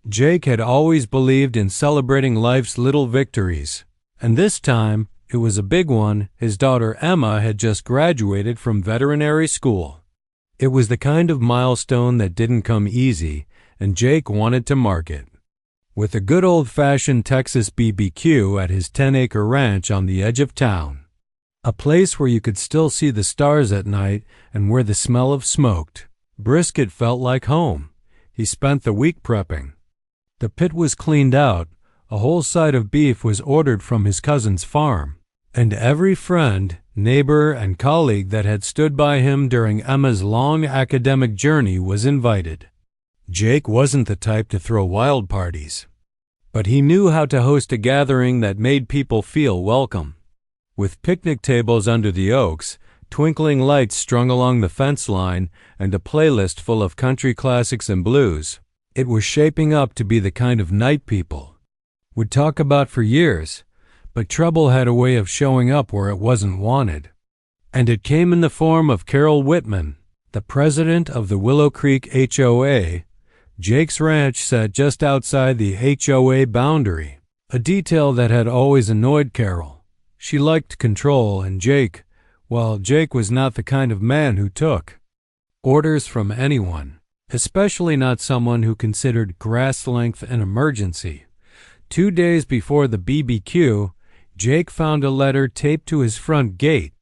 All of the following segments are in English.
Jake had always believed in celebrating life's little victories, and this time it was a big one. His daughter Emma had just graduated from veterinary school. It was the kind of milestone that didn't come easy, and Jake wanted to mark it with a good old-fashioned Texas BBQ at his 10-acre ranch on the edge of town, a place where you could still see the stars at night and where the smell of smoked brisket felt like home. He spent the week prepping. The pit was cleaned out, a whole side of beef was ordered from his cousin's farm, and every friend, neighbor, and colleague that had stood by him during Emma's long academic journey was invited. Jake wasn't the type to throw wild parties, but he knew how to host a gathering that made people feel welcome. With picnic tables under the oaks, twinkling lights strung along the fence line, and a playlist full of country classics and blues, it was shaping up to be the kind of night people would talk about for years, but trouble had a way of showing up where it wasn't wanted. And it came in the form of Carol Whitman, the president of the Willow Creek HOA. Jake's ranch sat just outside the HOA boundary, a detail that had always annoyed Carol. She liked control, and Jake was not the kind of man who took orders from anyone, especially not someone who considered grass length an emergency. 2 days before the BBQ, Jake found a letter taped to his front gate.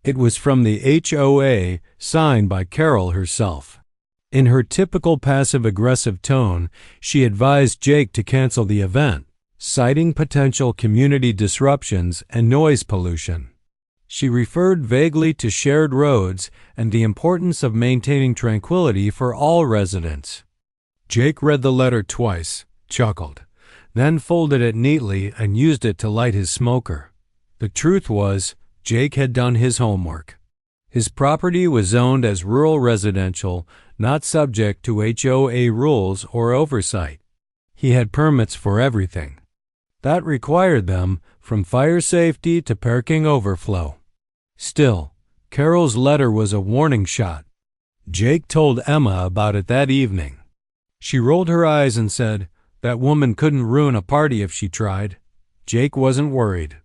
It was from the HOA, signed by Carol herself. In her typical passive-aggressive tone, she advised Jake to cancel the event, citing potential community disruptions and noise pollution. She referred vaguely to shared roads and the importance of maintaining tranquility for all residents. Jake read the letter twice, chuckled, then folded it neatly and used it to light his smoker. The truth was, Jake had done his homework. His property was zoned as rural residential, not subject to HOA rules or oversight. He had permits for everything. That required them, from fire safety to parking overflow. Still, Carol's letter was a warning shot. Jake told Emma about it that evening. She rolled her eyes and said, "That woman couldn't ruin a party if she tried." Jake wasn't worried.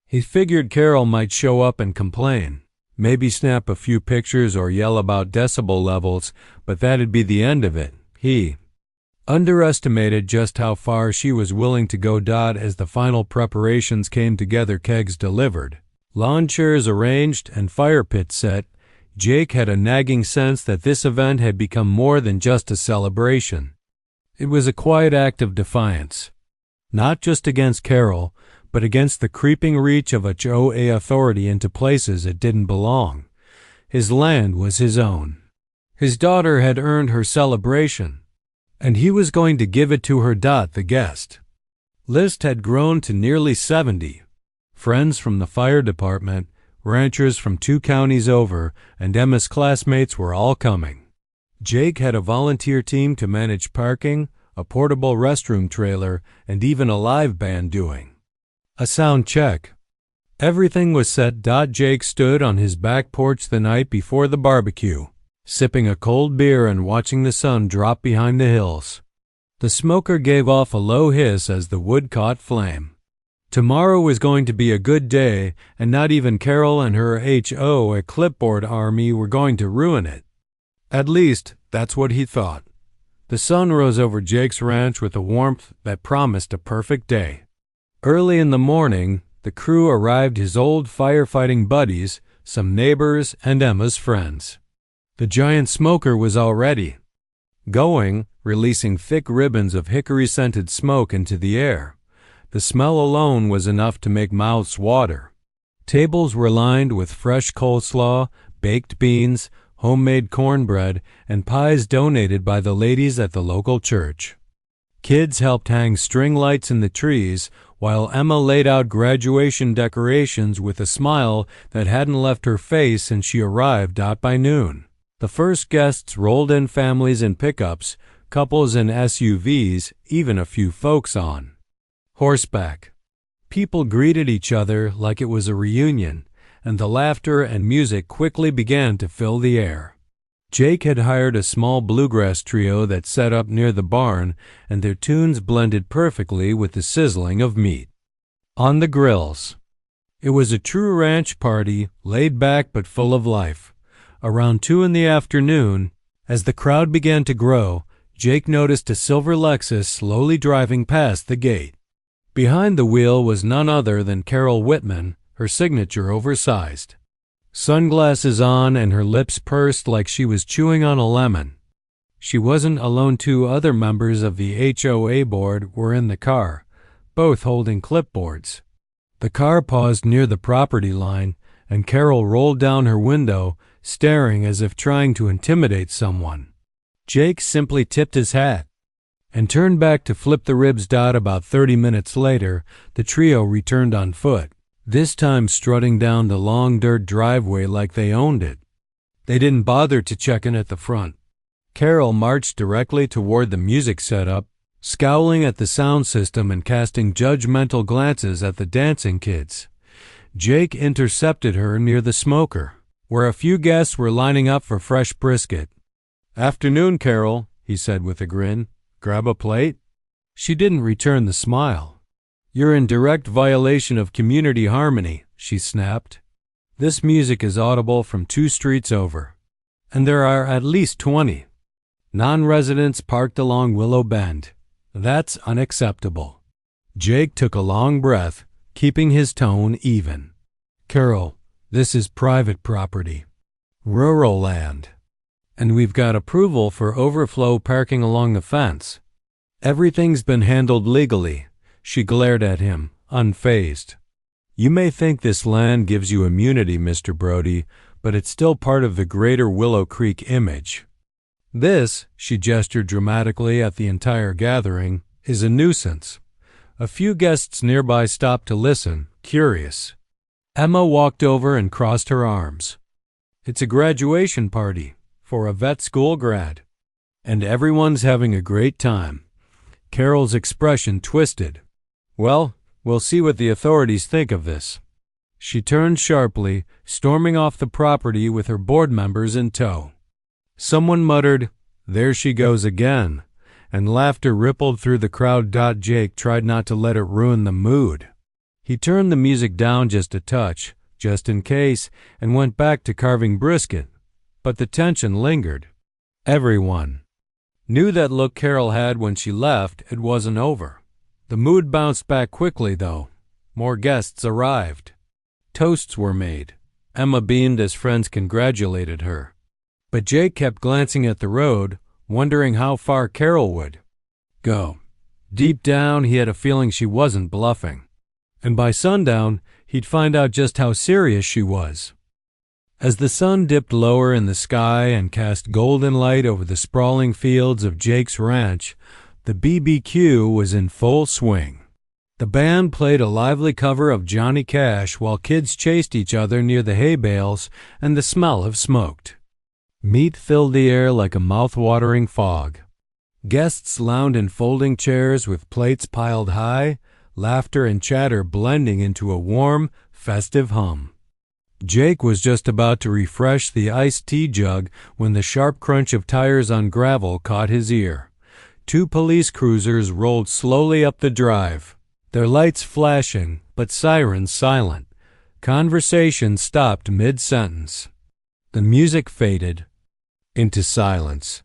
He figured Carol might show up and complain, maybe snap a few pictures or yell about decibel levels, but that'd be the end of it. He underestimated just how far she was willing to go. As the final preparations came together, kegs delivered, lawn chairs arranged, and fire pit set, Jake had a nagging sense that this event had become more than just a celebration. It was a quiet act of defiance, not just against Carol, but against the creeping reach of HOA authority into places it didn't belong. His land was his own. His daughter had earned her celebration, and he was going to give it to her. The guest list had grown to nearly 70. Friends from the fire department, ranchers from 2 counties over, and Emma's classmates were all coming. Jake had a volunteer team to manage parking, a portable restroom trailer, and even a live band doing a sound check. Everything was set. Jake stood on his back porch the night before the barbecue, sipping a cold beer and watching the sun drop behind the hills. The smoker gave off a low hiss as the wood caught flame. Tomorrow was going to be a good day, and not even Carol and her HOA Clipboard army were going to ruin it. At least, that's what he thought. The sun rose over Jake's ranch with a warmth that promised a perfect day. Early in the morning, the crew arrived, his old firefighting buddies, some neighbors, and Emma's friends. The giant smoker was already going, releasing thick ribbons of hickory-scented smoke into the air. The smell alone was enough to make mouths water. Tables were lined with fresh coleslaw, baked beans, homemade cornbread, and pies donated by the ladies at the local church. Kids helped hang string lights in the trees, while Emma laid out graduation decorations with a smile that hadn't left her face since she arrived. By noon, the first guests rolled in, families in pickups, couples in SUVs, even a few folks on horseback. People greeted each other like it was a reunion, and the laughter and music quickly began to fill the air. Jake had hired a small bluegrass trio that set up near the barn, and their tunes blended perfectly with the sizzling of meat on the grills. It was a true ranch party, laid back but full of life. Around 2 in the afternoon, as the crowd began to grow, Jake noticed a silver Lexus slowly driving past the gate. Behind the wheel was none other than Carol Whitman, her signature oversized. Sunglasses on and her lips pursed like she was chewing on a lemon. She wasn't alone. 2 other members of the HOA board were in the car, both holding clipboards. The car paused near the property line, and Carol rolled down her window, staring as if trying to intimidate someone. Jake simply tipped his hat and turned back to flip the ribs. About 30 minutes later, the trio returned on foot, this time strutting down the long dirt driveway like they owned it. They didn't bother to check in at the front. Carol marched directly toward the music setup, scowling at the sound system and casting judgmental glances at the dancing kids. Jake intercepted her near the smoker, where a few guests were lining up for fresh brisket. "Afternoon, Carol," he said with a grin. "Grab a plate?" She didn't return the smile. "You're in direct violation of community harmony," she snapped. "This music is audible from 2 streets over, and there are at least 20 non-residents parked along Willow Bend. That's unacceptable." Jake took a long breath, keeping his tone even. "Carol, this is private property, rural land, and we've got approval for overflow parking along the fence. Everything's been handled legally." She glared at him, unfazed. "You may think this land gives you immunity, Mr. Brody, but it's still part of the greater Willow Creek image. This," she gestured dramatically at the entire gathering, "is a nuisance." A few guests nearby stopped to listen, curious. Emma walked over and crossed her arms. "It's a graduation party for a vet school grad, and everyone's having a great time." Carol's expression twisted. "Well, we'll see what the authorities think of this." She turned sharply, storming off the property with her board members in tow. Someone muttered, "There she goes again," and laughter rippled through the crowd. Jake tried not to let it ruin the mood. He turned the music down just a touch, just in case, and went back to carving brisket. But the tension lingered. Everyone knew that look Carol had when she left. It wasn't over. The mood bounced back quickly, though. More guests arrived. Toasts were made. Emma beamed as friends congratulated her. But Jake kept glancing at the road, wondering how far Carol would go. Deep down, he had a feeling she wasn't bluffing. And by sundown, he'd find out just how serious she was. As the sun dipped lower in the sky and cast golden light over the sprawling fields of Jake's ranch, the BBQ was in full swing. The band played a lively cover of Johnny Cash while kids chased each other near the hay bales, and the smell of smoked meat filled the air like a mouth-watering fog. Guests lounged in folding chairs with plates piled high, laughter and chatter blending into a warm, festive hum. Jake was just about to refresh the iced tea jug when the sharp crunch of tires on gravel caught his ear. 2 police cruisers rolled slowly up the drive, their lights flashing, but sirens silent. Conversation stopped mid-sentence. The music faded into silence.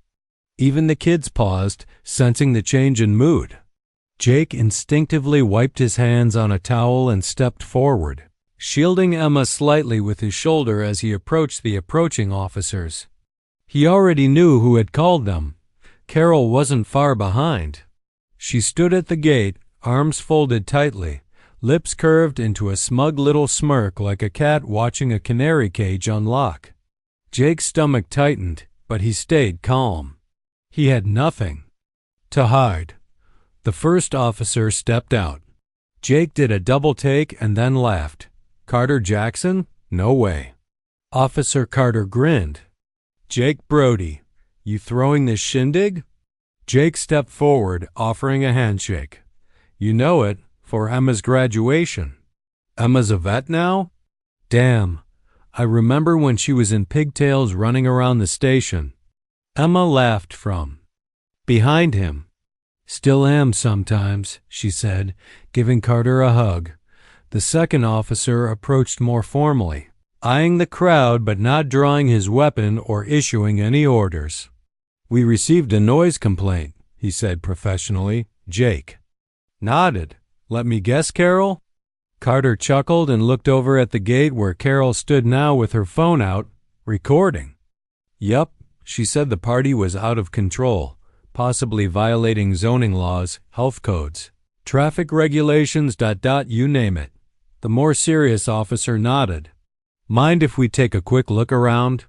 Even the kids paused, sensing the change in mood. Jake instinctively wiped his hands on a towel and stepped forward, shielding Emma slightly with his shoulder as he approached the approaching officers. He already knew who had called them. Carol wasn't far behind. She stood at the gate, arms folded tightly, lips curved into a smug little smirk like a cat watching a canary cage unlock. Jake's stomach tightened, but he stayed calm. He had nothing to hide. The first officer stepped out. Jake did a double take and then laughed. "Carter Jackson? No way." Officer Carter grinned. "Jake Brody, you throwing this shindig?" Jake stepped forward, offering a handshake. "You know it, for Emma's graduation." "Emma's a vet now?" "Damn, I remember when she was in pigtails running around the station." Emma laughed from behind him. "Still am sometimes," she said, giving Carter a hug. The second officer approached more formally, eyeing the crowd but not drawing his weapon or issuing any orders. "We received a noise complaint," he said professionally. "Jake." Nodded. "Let me guess, Carol?" Carter chuckled and looked over at the gate where Carol stood now with her phone out, recording. "Yup," she said. "The party was out of control, possibly violating zoning laws, health codes, traffic regulations, you name it." The more serious officer nodded. "Mind if we take a quick look around?"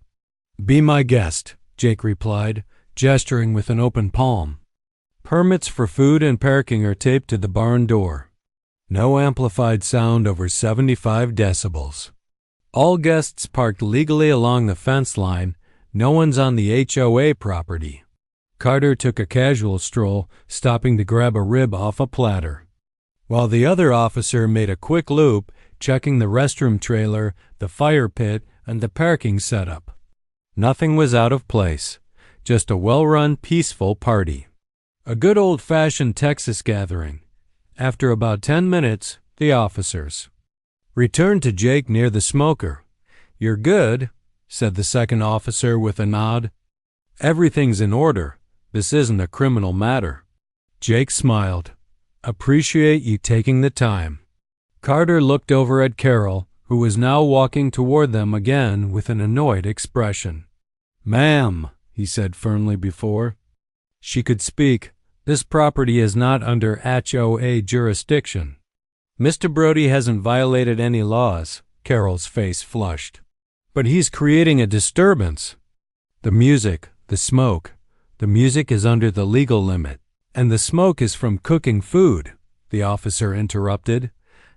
"Be my guest," Jake replied, gesturing with an open palm. Permits for food and parking are taped to the barn door. No amplified sound over 75 decibels. All guests parked legally along the fence line. No one's on the HOA property. Carter took a casual stroll, stopping to grab a rib off a platter, while the other officer made a quick loop, checking the restroom trailer, the fire pit, and the parking setup. Nothing was out of place. Just a well-run, peaceful party. A good old-fashioned Texas gathering. After about 10 minutes, the officers returned to Jake near the smoker. "You're good," said the second officer with a nod. "Everything's in order. This isn't a criminal matter." Jake smiled. "Appreciate you taking the time." Carter looked over at Carol, who was now walking toward them again with an annoyed expression. "Ma'am," he said firmly before she could speak, "this property is not under HOA jurisdiction." "Mr. Brody hasn't violated any laws." Carol's face flushed. "But he's creating a disturbance." "The music, the smoke. The music is under the legal limit, and the smoke is from cooking food," the officer interrupted.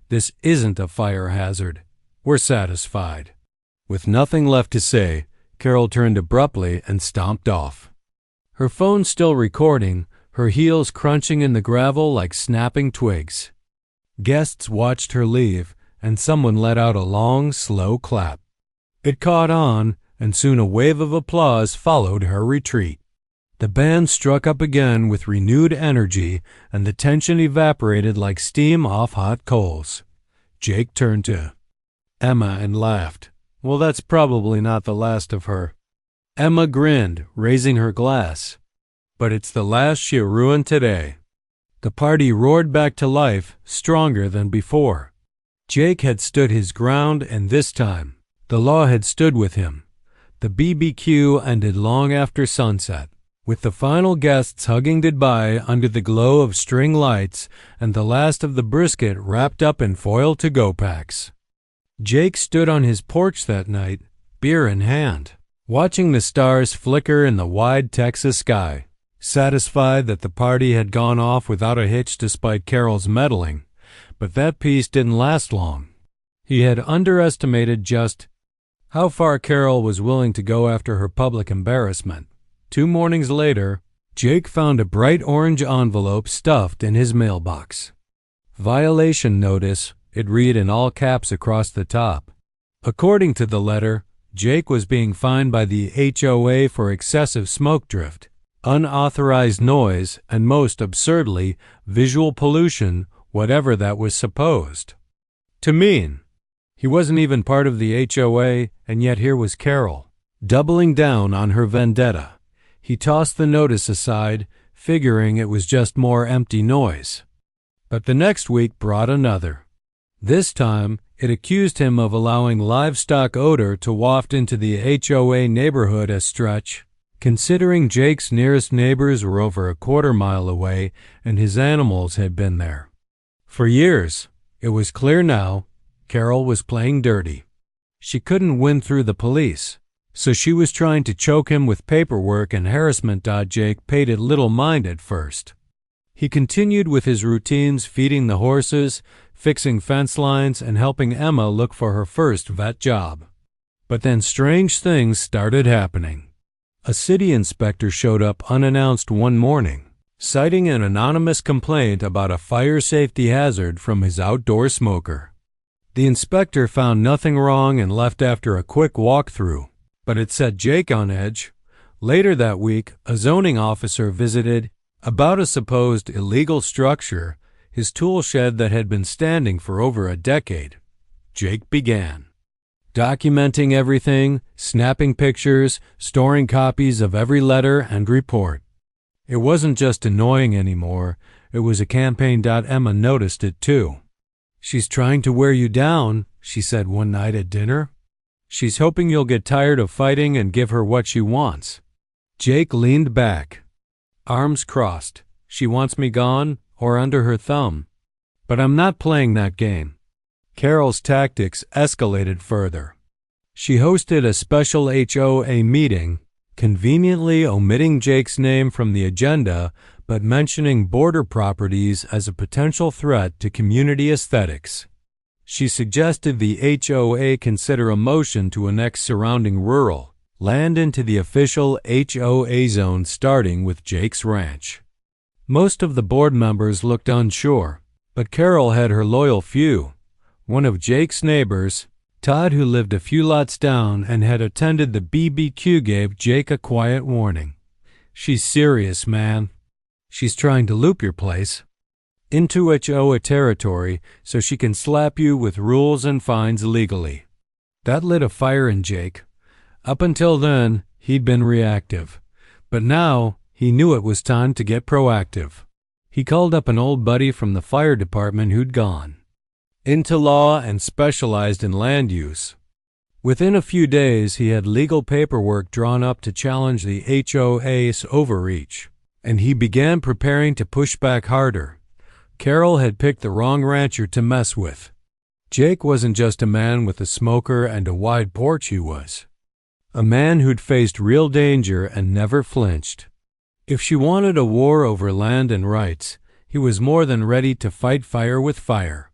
"This isn't a fire hazard. We're satisfied." With nothing left to say, Carol turned abruptly and stomped off. Her phone still recording, her heels crunching in the gravel like snapping twigs. Guests watched her leave, and someone let out a long, slow clap. It caught on, and soon a wave of applause followed her retreat. The band struck up again with renewed energy, and the tension evaporated like steam off hot coals. Jake turned to Emma and laughed. "Well, that's probably not the last of her." Emma grinned, raising her glass. "But it's the last she ruined today." The party roared back to life, stronger than before. Jake had stood his ground, and this time, the law had stood with him. The BBQ ended long after sunset, with the final guests hugging goodbye under the glow of string lights and the last of the brisket wrapped up in foil to-go packs. Jake stood on his porch that night, beer in hand, watching the stars flicker in the wide Texas sky, satisfied that the party had gone off without a hitch despite Carol's meddling. But that peace didn't last long. He had underestimated just how far Carol was willing to go after her public embarrassment. 2 mornings later, Jake found a bright orange envelope stuffed in his mailbox. "Violation notice," it read in all caps across the top. According to the letter, Jake was being fined by the HOA for excessive smoke drift, unauthorized noise, and most absurdly, visual pollution, whatever that was supposed to mean. He wasn't even part of the HOA, and yet here was Carol, doubling down on her vendetta. He tossed the notice aside, figuring it was just more empty noise. But the next week brought another. This time, it accused him of allowing livestock odor to waft into the HOA neighborhood a stretch, considering Jake's nearest neighbors were over a quarter-mile away and his animals had been there for years. It was clear now, Carol was playing dirty. She couldn't win through the police, so she was trying to choke him with paperwork and harassment. Jake paid it little mind at first. He continued with his routines, feeding the horses, fixing fence lines, and helping Emma look for her first vet job. But then strange things started happening. A city inspector showed up unannounced one morning, citing an anonymous complaint about a fire safety hazard from his outdoor smoker. The inspector found nothing wrong and left after a quick walkthrough, but it set Jake on edge. Later that week, a zoning officer visited about a supposed illegal structure, his tool shed that had been standing for over a decade. Jake began documenting everything, snapping pictures, storing copies of every letter and report. It wasn't just annoying anymore, it was a campaign. Emma noticed it too. "She's trying to wear you down," she said one night at dinner. "She's hoping you'll get tired of fighting and give her what she wants." Jake leaned back, arms crossed. "She wants me gone or under her thumb. But I'm not playing that game." Carol's tactics escalated further. She hosted a special HOA meeting, conveniently omitting Jake's name from the agenda but mentioning border properties as a potential threat to community aesthetics. She suggested the HOA consider a motion to annex surrounding rural land into the official HOA zone, starting with Jake's ranch. Most of the board members looked unsure, but Carol had her loyal few. One of Jake's neighbors, Todd, who lived a few lots down and had attended the BBQ, gave Jake a quiet warning. "She's serious, man. She's trying to loop your place into HOA territory so she can slap you with rules and fines legally." That lit a fire in Jake. Up until then, he'd been reactive, but now he knew it was time to get proactive. He called up an old buddy from the fire department who'd gone into law and specialized in land use. Within a few days, he had legal paperwork drawn up to challenge the HOA's overreach, and he began preparing to push back harder. Carol had picked the wrong rancher to mess with. Jake wasn't just a man with a smoker and a wide porch, he was a man who'd faced real danger and never flinched. If she wanted a war over land and rights, he was more than ready to fight fire with fire.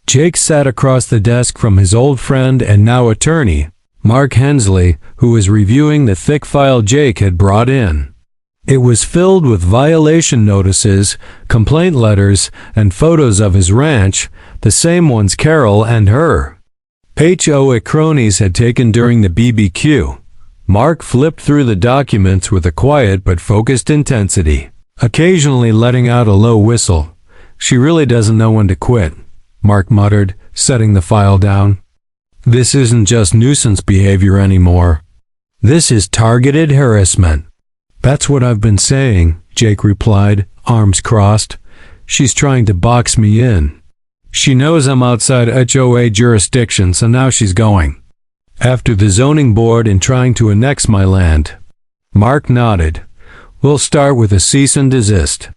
Jake sat across the desk from his old friend and now attorney, Mark Hensley, who was reviewing the thick file Jake had brought in. It was filled with violation notices, complaint letters, and photos of his ranch, the same ones Carol and her HOA cronies had taken during the BBQ. Mark flipped through the documents with a quiet but focused intensity, occasionally letting out a low whistle. "She really doesn't know when to quit," Mark muttered, setting the file down. "This isn't just nuisance behavior anymore. This is targeted harassment." "That's what I've been saying," Jake replied, arms crossed. "She's trying to box me in. She knows I'm outside HOA jurisdiction, so now she's going after the zoning board and trying to annex my land." Mark nodded. "We'll start with a cease and desist.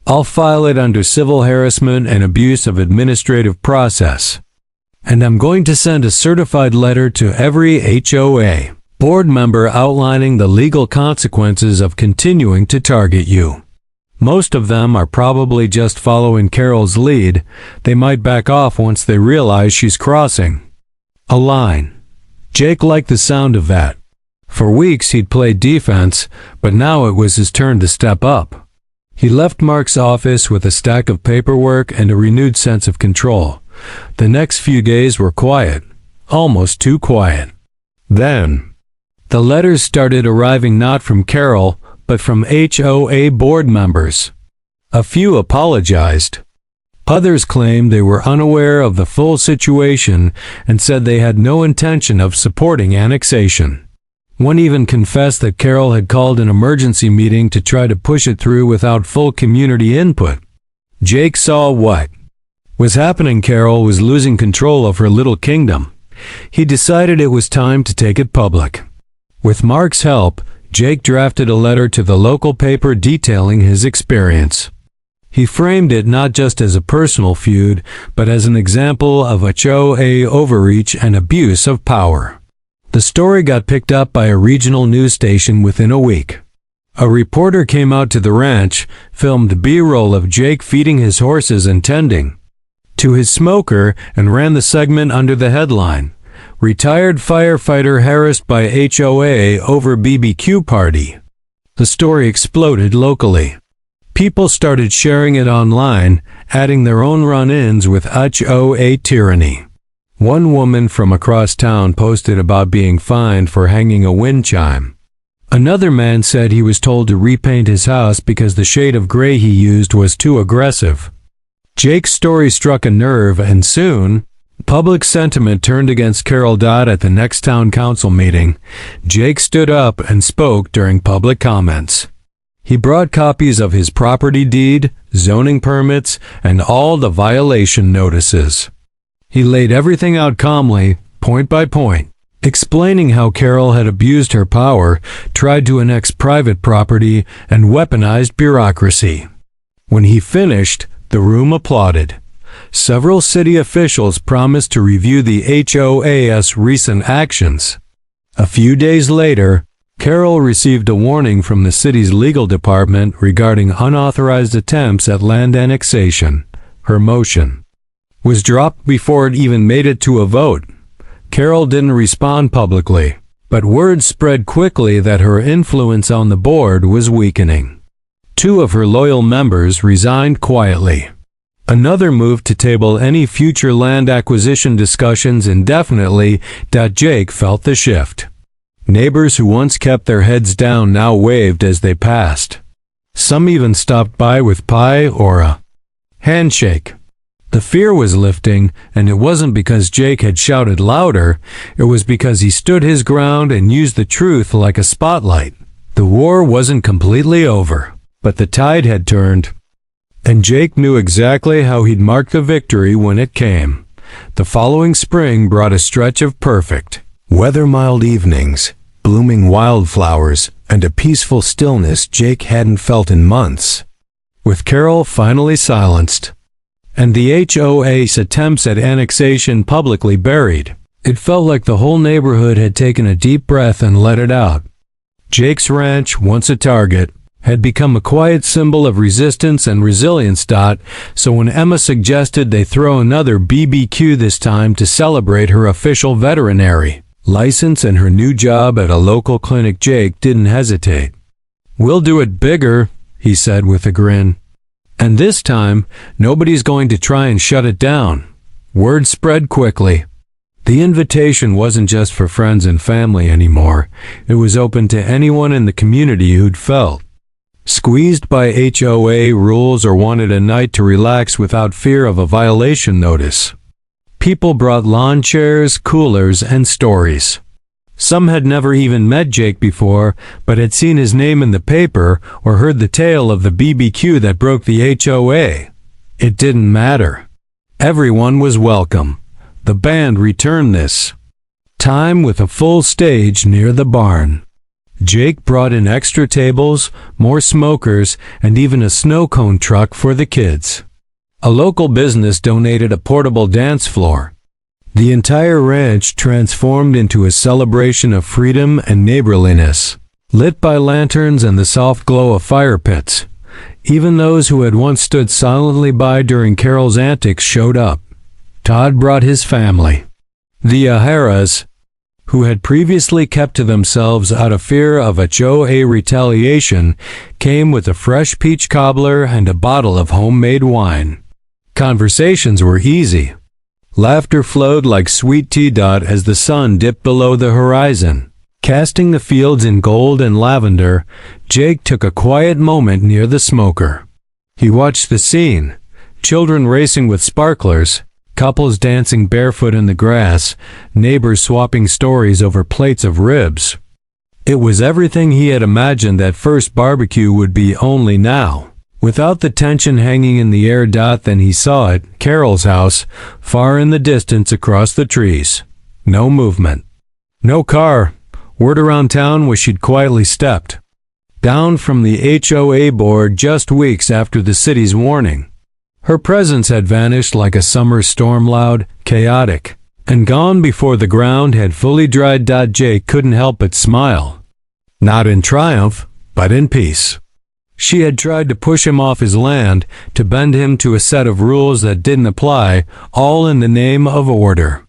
I'll file it under civil harassment and abuse of administrative process. And I'm going to send a certified letter to every HOA board member outlining the legal consequences of continuing to target you. Most of them are probably just following Carol's lead. They might back off once they realize she's crossing a line." Jake liked the sound of that. For weeks he'd played defense, but now it was his turn to step up. He left Mark's office with a stack of paperwork and a renewed sense of control. The next few days were quiet, almost too quiet. Then, the letters started arriving not from Carol, but from HOA board members. A few apologized. Others claimed they were unaware of the full situation and said they had no intention of supporting annexation. One even confessed that Carol had called an emergency meeting to try to push it through without full community input. Jake saw what was happening. Carol was losing control of her little kingdom. He decided it was time to take it public. With Mark's help, Jake drafted a letter to the local paper detailing his experience. He framed it not just as a personal feud, but as an example of HOA overreach and abuse of power. The story got picked up by a regional news station within a week. A reporter came out to the ranch, filmed B-roll of Jake feeding his horses and tending to his smoker, and ran the segment under the headline, "Retired Firefighter Harassed by HOA Over BBQ Party." The story exploded locally. People started sharing it online, adding their own run-ins with HOA tyranny. One woman from across town posted about being fined for hanging a wind chime. Another man said he was told to repaint his house because the shade of gray he used was too aggressive. Jake's story struck a nerve, and soon, public sentiment turned against Carol Dodd. At the next town council meeting, Jake stood up and spoke during public comments. He brought copies of his property deed, zoning permits, and all the violation notices. He laid everything out calmly, point by point, explaining how Carol had abused her power, tried to annex private property, and weaponized bureaucracy. When he finished, the room applauded. Several city officials promised to review the HOA's recent actions. A few days later, Carol received a warning from the city's legal department regarding unauthorized attempts at land annexation. Her motion was dropped before it even made it to a vote. Carol didn't respond publicly, but word spread quickly that her influence on the board was weakening. 2 of her loyal members resigned quietly. Another moved to table any future land acquisition discussions indefinitely. Jake felt the shift. Neighbors who once kept their heads down now waved as they passed. Some even stopped by with pie or a handshake. The fear was lifting, and it wasn't because Jake had shouted louder. It was because he stood his ground and used the truth like a spotlight. The war wasn't completely over, but the tide had turned. And Jake knew exactly how he'd mark the victory when it came. The following spring brought a stretch of perfect, weather-mild evenings, blooming wildflowers, and a peaceful stillness Jake hadn't felt in months. With Carol finally silenced, and the HOA's attempts at annexation publicly buried, it felt like the whole neighborhood had taken a deep breath and let it out. Jake's ranch, once a target, had become a quiet symbol of resistance and resilience. So when Emma suggested they throw another BBQ this time to celebrate her official veterinary license and her new job at a local clinic, Jake didn't hesitate. "We'll do it bigger," he said with a grin. "And this time, nobody's going to try and shut it down." Word spread quickly. The invitation wasn't just for friends and family anymore. It was open to anyone in the community who'd felt squeezed by HOA rules or wanted a night to relax without fear of a violation notice. People brought lawn chairs, coolers, and stories. Some had never even met Jake before, but had seen his name in the paper or heard the tale of the BBQ that broke the HOA. It didn't matter. Everyone was welcome. The band returned this time with a full stage near the barn. Jake brought in extra tables, more smokers, and even a snow cone truck for the kids. A local business donated a portable dance floor. The entire ranch transformed into a celebration of freedom and neighborliness, lit by lanterns and the soft glow of fire pits. Even those who had once stood silently by during Carol's antics showed up. Todd brought his family. The O'Haras, who had previously kept to themselves out of fear of HOA retaliation, came with a fresh peach cobbler and a bottle of homemade wine. Conversations were easy. Laughter flowed like sweet tea as the sun dipped below the horizon. Casting the fields in gold and lavender, Jake took a quiet moment near the smoker. He watched the scene, children racing with sparklers, couples dancing barefoot in the grass, neighbors swapping stories over plates of ribs. It was everything he had imagined that first barbecue would be, only now, without the tension hanging in the air. Then he saw it, Carol's house, far in the distance across the trees. No movement. No car. Word around town was she'd quietly stepped down from the HOA board just weeks after the city's warning. Her presence had vanished like a summer storm, loud, chaotic, and gone before the ground had fully dried. Jake couldn't help but smile. Not in triumph, but in peace. She had tried to push him off his land, to bend him to a set of rules that didn't apply, all in the name of order.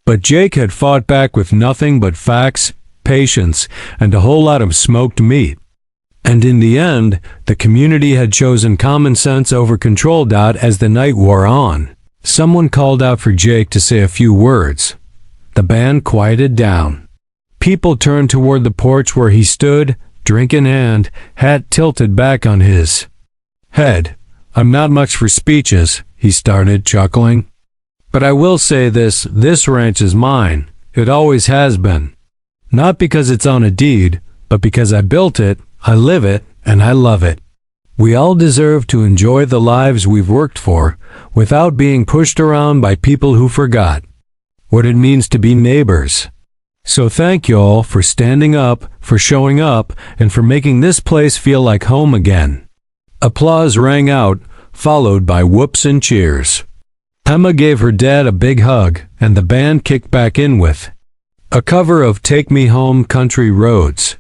But Jake had fought back with nothing but facts, patience, and a whole lot of smoked meat. And in the end, the community had chosen common sense over control. As the night wore on, Someone called out for Jake to say a few words. The band quieted down. People turned toward the porch where he stood, drink in hand, hat tilted back on his head. "I'm not much for speeches," he started, chuckling. "But I will say this ranch is mine. It always has been. Not because it's on a deed, but because I built it, I live it, and I love it. We all deserve to enjoy the lives we've worked for without being pushed around by people who forgot what it means to be neighbors. So thank you all for standing up, for showing up, and for making this place feel like home again." Applause rang out, followed by whoops and cheers. Emma gave her dad a big hug, and the band kicked back in with a cover of "Take Me Home, Country Roads."